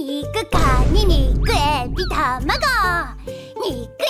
肉かに肉エビ卵肉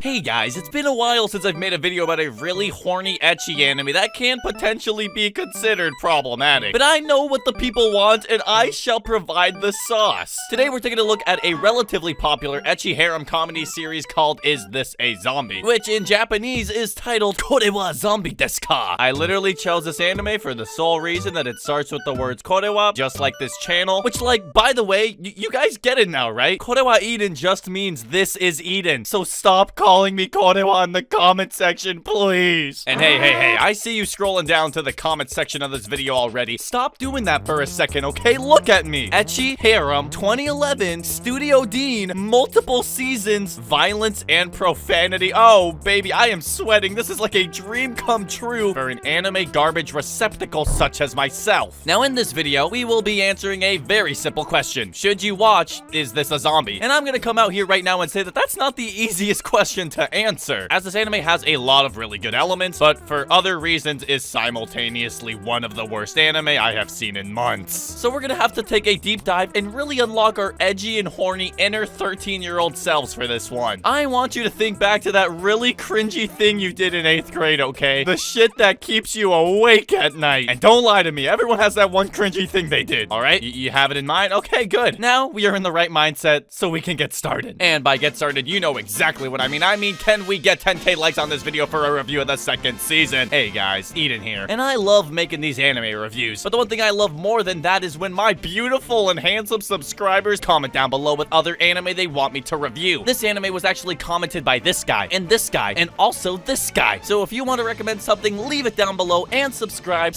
Hey guys, it's been a while since I've made a video about a really horny, ecchi anime that can potentially be considered problematic. But I know what the people want, and I shall provide the sauce. Today we're taking a look at a relatively popular ecchi harem comedy series called Is This a Zombie? Which in Japanese is titled Kore wa Zombie desu ka? I literally chose this anime for the sole reason that it starts with the words kore wa, just like this channel. Which, like, by the way, you guys get it now, right? Kore wa Eden just means this is Eden. So stop calling me kore wa in the comment section, please. And hey, I see you scrolling down to the comment section of this video already. Stop doing that for a second, okay? Look at me. Ecchi harem 2011 Studio Dean, multiple seasons, violence and profanity. Oh, baby, I am sweating. This is like a dream come true for an anime garbage receptacle such as myself. Now, in this video, we will be answering a very simple question. Should you watch Is This a Zombie? And I'm gonna come out here right now and say that that's not the easiest question to answer, as this anime has a lot of really good elements, but for other reasons is simultaneously one of the worst anime I have seen in months. So we're gonna have to take a deep dive and really unlock our edgy and horny inner 13-year-old selves for this one. I want you to think back to that really cringy thing you did in 8th grade, okay? The shit that keeps you awake at night. And don't lie to me, everyone has that one cringy thing they did, alright? You have it in mind? Okay, good. Now we are in the right mindset, so we can get started. And by get started, you know exactly what I mean. Can we get 10k likes on this video for a review of the second season? Hey guys, Eden here. And I love making these anime reviews, but the one thing I love more than that is when my beautiful and handsome subscribers comment down below what other anime they want me to review. This anime was actually commented by this guy, and also this guy. So if you want to recommend something, leave it down below and subscribe,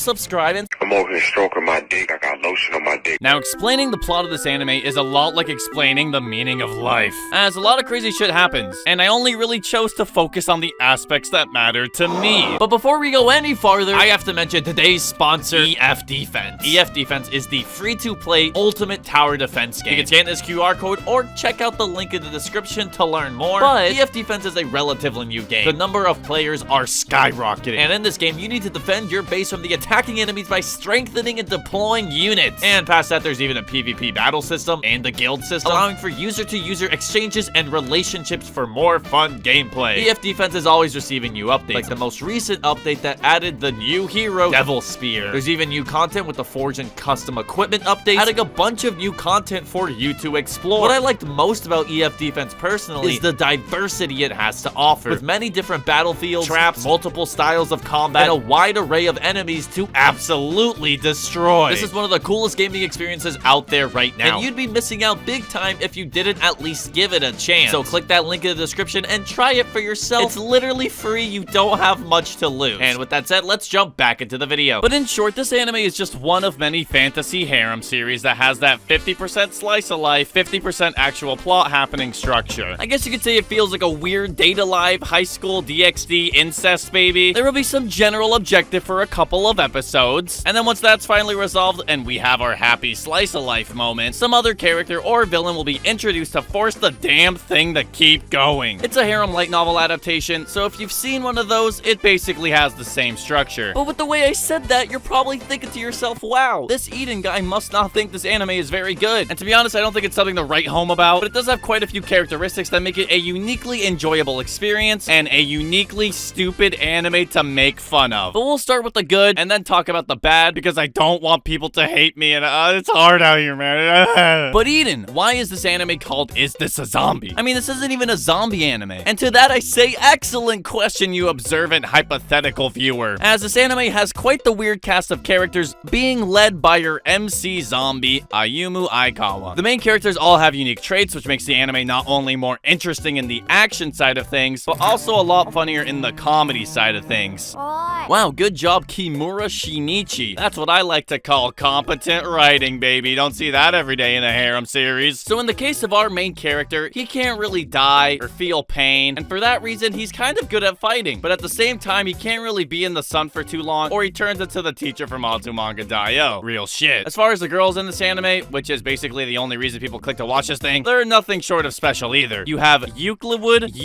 and I'm over here stroking my dick. I got lotion on my dick. Now, explaining the plot of this anime is a lot like explaining the meaning of life, as a lot of crazy shit happens, and I only really chose to focus on the aspects that matter to me. But before we go any farther, I have to mention today's sponsor, EF Defense. EF Defense is the free-to-play ultimate tower defense game. You can scan this QR code or check out the link in the description to learn more. But EF Defense is a relatively new game. The number of players are skyrocketing, and in this game, you need to defend your base from the attacking enemies by strengthening and deploying units. And past that, there's even a PvP battle system and a guild system, allowing for user-to-user exchanges and relationships for more fun gameplay. EF Defense is always receiving new updates, like the most recent update that added the new hero, Devil Spear. There's even new content with the Forge and Custom Equipment update, adding a bunch of new content for you to explore. What I liked most about EF Defense personally is the diversity it has to offer, with many different battlefields, traps, multiple styles of combat, and a wide array of enemies to absolutely destroy. This is one of the coolest gaming experiences out there right now, and you'd be missing out big time if you didn't at least give it a chance. So click that link in the description and try it for yourself. It's literally free, you don't have much to lose. And with that said, let's jump back into the video. But in short, this anime is just one of many fantasy harem series that has that 50% slice of life, 50% actual plot happening structure. I guess you could say it feels like a weird Date A Live high school DxD incest baby. There will be some general objective for a couple of episodes, and then once that's finally resolved and we have our happy slice of life moment, some other character or villain will be introduced to force the damn thing to keep going. It's a harem light novel adaptation, so if you've seen one of those, it basically has the same structure. But with the way I said that, you're probably thinking to yourself, wow, this Eden guy must not think this anime is very good. And to be honest, I don't think it's something to write home about, but it does have quite a few characteristics that make it a uniquely enjoyable experience and a uniquely stupid anime to make fun of. But we'll start with the good and then talk about the bad, because I don't want people to hate me, and it's hard out here, man. But Eden, why is this anime called Is This a Zombie? I mean, this isn't even a zombie anime. And to that I say, excellent question, you observant hypothetical viewer, as this anime has quite the weird cast of characters being led by your MC zombie, Ayumu Aikawa. The main characters all have unique traits, which makes the anime not only more interesting in the action side of things, but also a lot funnier in the comedy side of things. Wow, good job, Kimura Shinichi. That's what I like to call competent writing, baby. Don't see that every day in a harem series. So in the case of our main character, he can't really die or feel pain, and for that reason, he's kind of good at fighting, but at the same time, he can't really be in the sun for too long, or he turns into the teacher from Azumanga Daioh. Real shit. As far as the girls in this anime, which is basically the only reason people click to watch this thing, they're nothing short of special either. You have Euclidwood,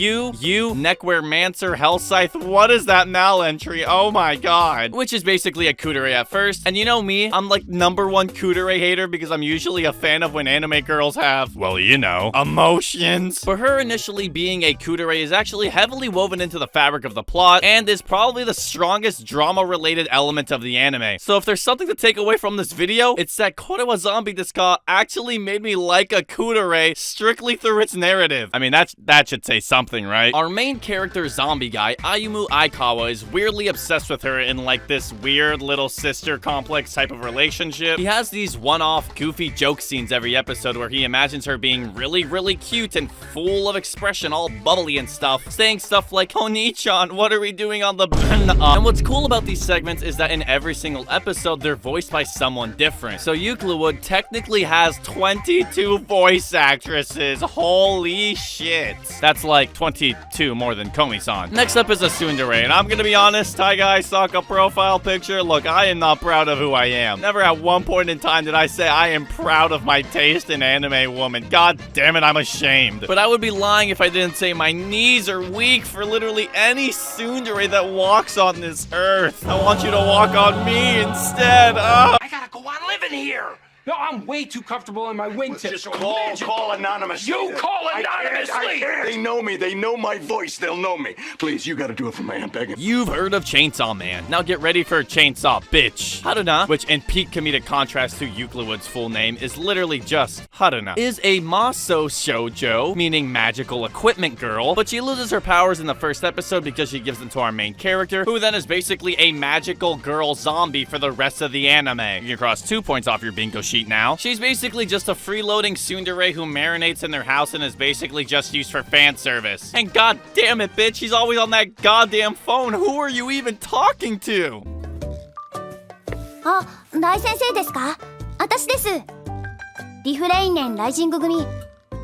Neckwear Mancer, Hellscythe. What is that mal entry? Oh my god. Which is basically a Kudere at first, first. And you know me, I'm like #1 Kudere hater because I'm usually a fan of when anime girls have, well, you know, emotions. For her initially being a Kudere is actually heavily woven into the fabric of the plot and is probably the strongest drama-related element of the anime. So if there's something to take away from this video, it's that Korewa Zombie Desu actually made me like a Kudere strictly through its narrative. I mean, that should say something, right? Our main character, zombie guy, Ayumu Aikawa, is weirdly obsessed with her in like this weird little sister complex type of relationship. He has these one-off goofy joke scenes every episode where he imagines her being really, really cute and full of expression, all bubbly and stuff, saying stuff like, "Oni-chan, what are we doing on the And what's cool about these segments is that in every single episode, they're voiced by someone different. So Reupload technically has 22 voice actresses. Holy shit. That's like 22 more than Komi-san. Next up is a tsundere, and I'm gonna be honest, Taiga Saka profile picture, look, I am not proud of who I am. Never at one point in time did I say I am proud of my taste in anime woman. God damn it, I'm ashamed. But I would be lying if I didn't say my knees are weak for literally any tsundere that walks on this earth. I want you to walk on me instead. I gotta go on living here. No, I'm way too comfortable in my wingtip. Just call anonymously. You call anonymously. I can't. They know me. They know my voice. They'll know me. Please, you gotta do it for me. I'm begging. You've heard of Chainsaw Man. Now get ready for Chainsaw Bitch. Haruna, which in peak comedic contrast to Reupload's full name is literally just Haruna, is a maso shoujo, meaning magical equipment girl, but she loses her powers in the first episode because she gives them to our main character, who then is basically a magical girl zombie for the rest of the anime. You can cross 2 points off your bingo sheet now. She's basically just a freeloading tsundere who marinates in their house and is basically just used for fan service. And god damn it, bitch, she's always on that goddamn phone. Who are you even talking to? あ、大先生ですか？私です。リフレイン年ライジング組。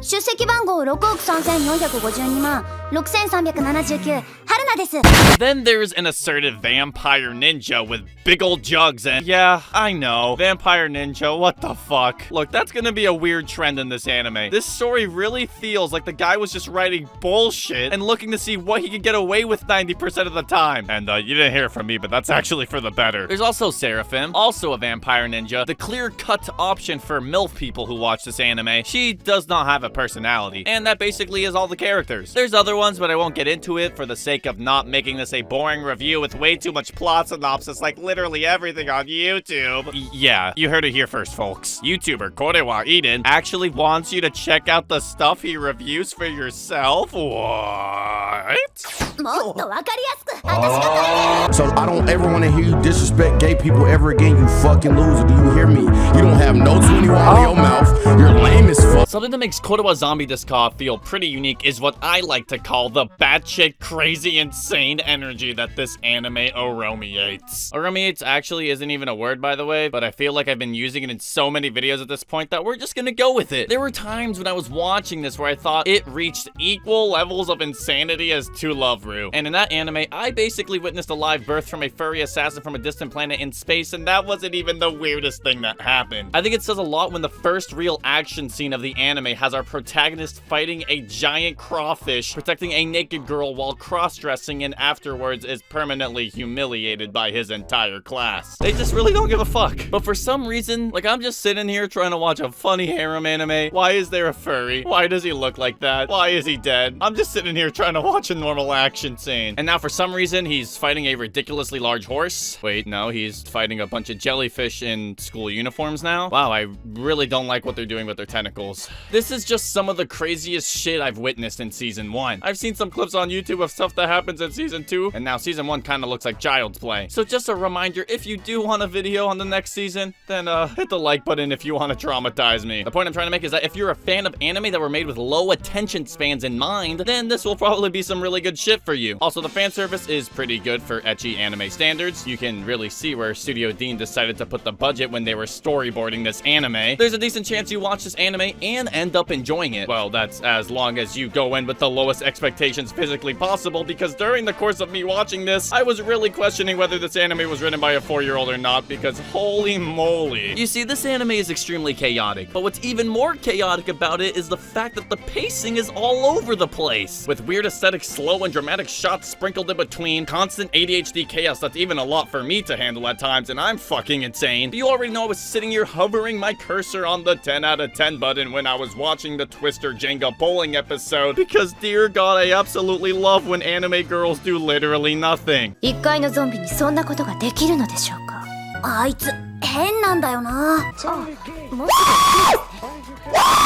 出席番号6億3452万6379春菜です。 Then there's an assertive vampire ninja with big old jugs and yeah, I know, vampire ninja, what the fuck? Look, that's gonna be a weird trend in this anime. This story really feels like the guy was just writing bullshit and looking to see what he could get away with 90% of the time. And you didn't hear it from me, but that's actually for the better. There's also Seraphim, also a vampire ninja, the clear-cut option for MILF people who watch this anime. She does not have a personality, and that basically is all the characters. There's other ones, but I won't get into it for the sake of not making this a boring review with way too much plot synopsis like literally everything on YouTube. Yeah, you heard it here first, folks. YouTuber Korewa Eden actually wants you to check out the stuff he reviews for yourself? What? もっとわかりやすく私が So I don't ever want to hear you disrespect gay people ever again, you fucking loser. Do you hear me? You don't have no 21 in your mouth. You're lame as fuck. Something that makes Korewa Zombie Desu feel pretty unique is what I like to call the batshit crazy insane energy that this anime oromiates. Oromiates actually isn't even a word, by the way, but I feel like I've been using it in so many videos at this point that we're just gonna go with it. There were times when I was watching this where I thought it reached equal levels of insanity as To Love Ru. And in that anime, I basically witnessed a live birth from a furry assassin from a distant planet in space, and that wasn't even the weirdest thing that happened. I think it says a lot when the first real action scene of the anime has our protagonist fighting a giant crawfish, protecting a naked girl while cross-dressing, and afterwards is permanently humiliated by his entire class. They just really don't give a fuck. But for some reason, like, I'm just sitting here trying to watch a funny harem anime. Why is there a furry? Why does he look like that? Why is he dead? I'm just sitting here trying to watch a normal action scene. And now for some reason, he's fighting a ridiculously large horse. Wait, no, he's fighting a bunch of jellyfish in school uniforms now. Wow, I really don't like what they're doing with their tentacles. This is just some of the craziest shit I've witnessed in season 1. I've seen some clips on YouTube of stuff that happens in season 2, and now season 1 kind of looks like child's play. So just a reminder, if you do want a video on the next season, then hit the like button if you want to traumatize me. The point I'm trying to make is that if you're a fan of anime that were made with low attention spans in mind, then this will probably be some really good shit for you. Also, the fan service is pretty good for ecchi anime standards. You can really see where Studio Dean decided to put the budget when they were storyboarding this anime. There's a decent chance you watch this anime and end up enjoying it. Well, that's as long as you go in with the lowest expectations physically possible, because during the course of me watching this, I was really questioning whether this anime was written by a 4-year-old or not, because holy moly. You see, this anime is extremely chaotic, but what's even more chaotic about it is the fact that the pacing is all over the place, with weird aesthetic slow and dramatic dramatic shots sprinkled in between, constant ADHD chaos that's even a lot for me to handle at times, and I'm fucking insane. You already know I was sitting here hovering my cursor on the 10 out of 10 button when I was watching the Twister Jenga bowling episode, because dear god, I absolutely love when anime girls do literally nothing. 一階のゾンビにそんなことができるのでしょうか。あいつ変なんだよな。もうすぐ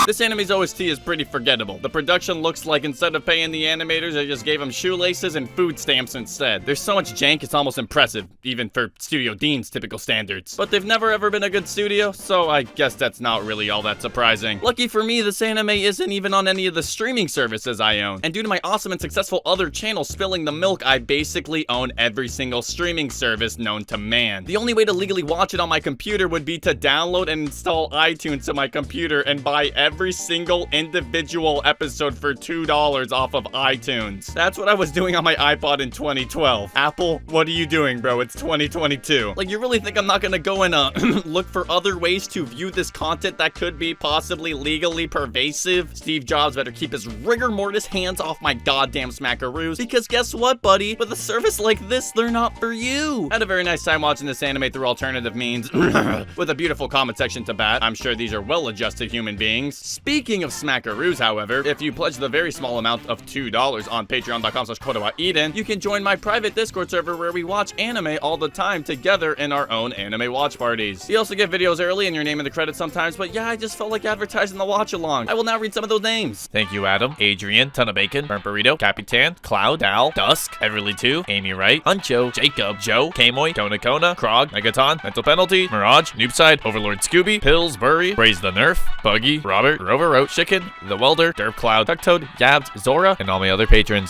This anime's OST is pretty forgettable. The production looks like instead of paying the animators, they just gave them shoelaces and food stamps instead. There's so much jank, it's almost impressive, even for Studio Dean's typical standards. But they've never ever been a good studio, so I guess that's not really all that surprising. Lucky for me, this anime isn't even on any of the streaming services I own. And due to my awesome and successful other channel spilling the milk, I basically own every single streaming service known to man. The only way to legally watch it on my computer would be to download and install iTunes to my computer and buy every single individual episode for $2 off of iTunes. That's what I was doing on my iPod in 2012. Apple, what are you doing, bro? It's 2022. Like, you really think I'm not gonna go and look for other ways to view this content that could be possibly legally pervasive? Steve Jobs better keep his rigor mortis hands off my goddamn smackaroos, because guess what, buddy? With a service like this, they're not for you. I had a very nice time watching this anime through alternative means, with a beautiful comment section to bat. I'm sure these are well-adjusted human beings. Speaking of smackaroos, however, if you pledge the very small amount of $2 on patreon.com/kodawaiden, you can join my private Discord server where we watch anime all the time together in our own anime watch parties. You also get videos early and your name in the credits sometimes, but yeah, I just felt like advertising the watch along. I will now read some of those names. Thank you, Adam, Adrian, Ton of Bacon, Burnt Burrito, Capitan, Cloud, Al, Dusk, Everly 2, Amy Wright, Huncho, Jacob, Joe, Kamoy, Kona, Krog, Megaton, Mental Penalty, Mirage, Noobside, Overlord Scooby, Pills, Burry, Braze the Nerf, Buggy, Robert, Rover Roach, Chicken, The Welder, Derp Cloud, Tucktoad, Yabs, Zora, and all my other patrons.